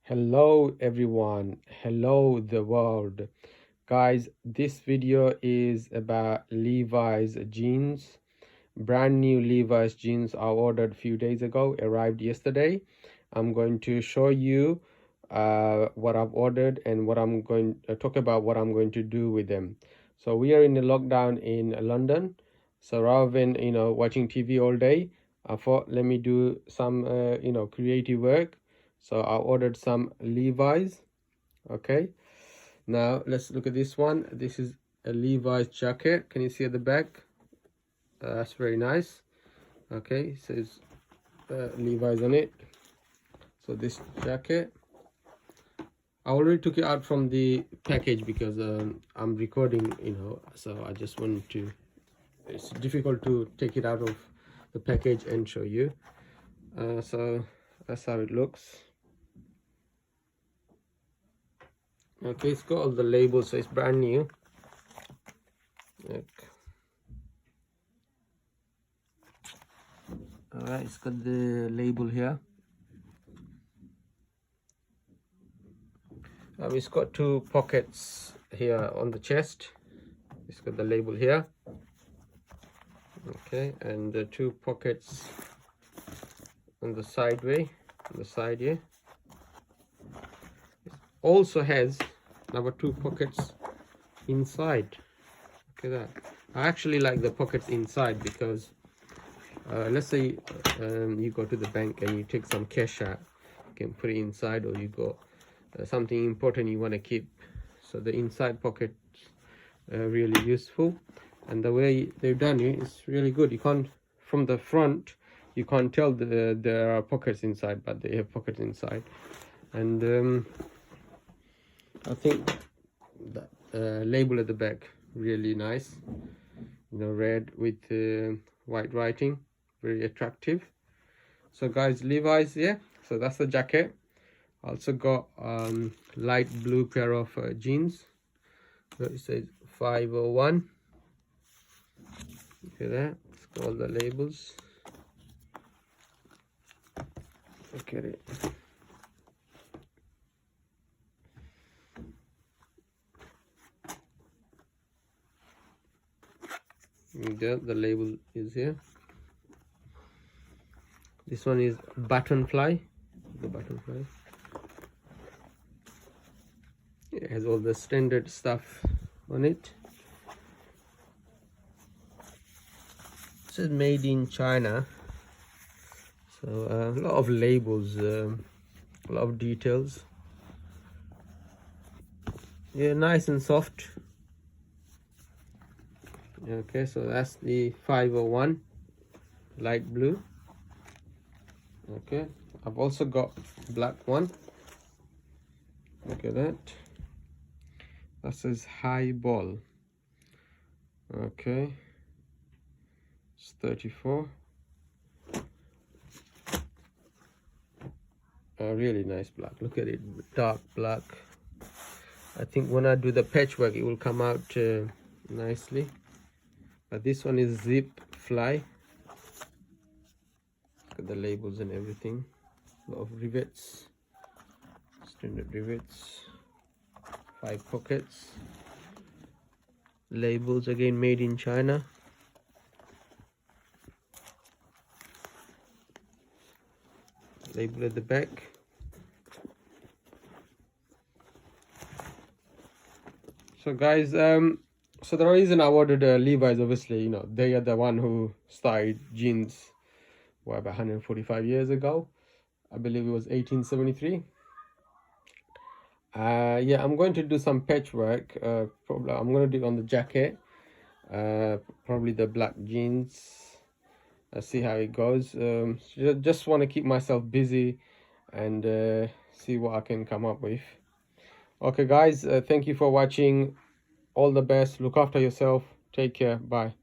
Hello everyone, hello the world. Guys, this video is about Levi's jeans. Brand new Levi's jeans I ordered a few days ago, arrived yesterday. I'm going to show you what I've ordered and what I'm going to talk about what I'm going to do with them. So we are in a lockdown in London, so rather than watching TV all day, I thought let me do some creative work. So I ordered some Levi's. Okay, now let's look at this one. This is a Levi's jacket. Can you see at the back? That's very nice. Okay, it says Levi's on it. So this jacket, I already took it out from the package because I'm recording, so I just wanted to, it's difficult to take it out of the package and show you. So that's how it looks. Okay, it's got all the labels, so it's brand new. Okay. All right, it's got the label here. It's got two pockets here on the chest. It's got the label here. Okay, and the two pockets on the side here. It also has number two pockets inside. Look at that. I actually like the pockets inside because let's say you go to the bank and you take some cash out, you can put it inside, or you got something important you want to keep. So the inside pocket really useful, and the way they've done it is really good. You can't, from the front you can't tell there are pockets inside, but they have pockets inside. And I think that label at the back really nice, red with white writing, very attractive. So guys, Levi's, yeah, so that's the jacket. Also got light blue pair of jeans. So it says 501. Look at that. It's got all the labels. Look at it. There, the label is here. This one is buttonfly. The buttonfly. It has all the standard stuff on it. It says made in China. So a lot of labels, a lot of details. Yeah, nice and soft. Okay, so that's the 501 light blue. Okay, I've also got black one. Look at that. That says high ball. Okay, it's 34. Really nice black. Look at it, dark black. I think when I do the patchwork it will come out nicely. But this one is zip fly. Look at the labels and everything. A lot of rivets, standard rivets, 5 pockets, labels again made in China. Label at the back. So guys, so the reason I ordered Levi's, obviously, they are the one who started jeans about 145 years ago. I believe it was 1873. Yeah, I'm going to do some patchwork. Probably I'm going to do it on the jacket, probably the black jeans. Let's see how it goes. Just want to keep myself busy and see what I can come up with. Okay guys, thank you for watching. All the best. Look after yourself. Take care. Bye.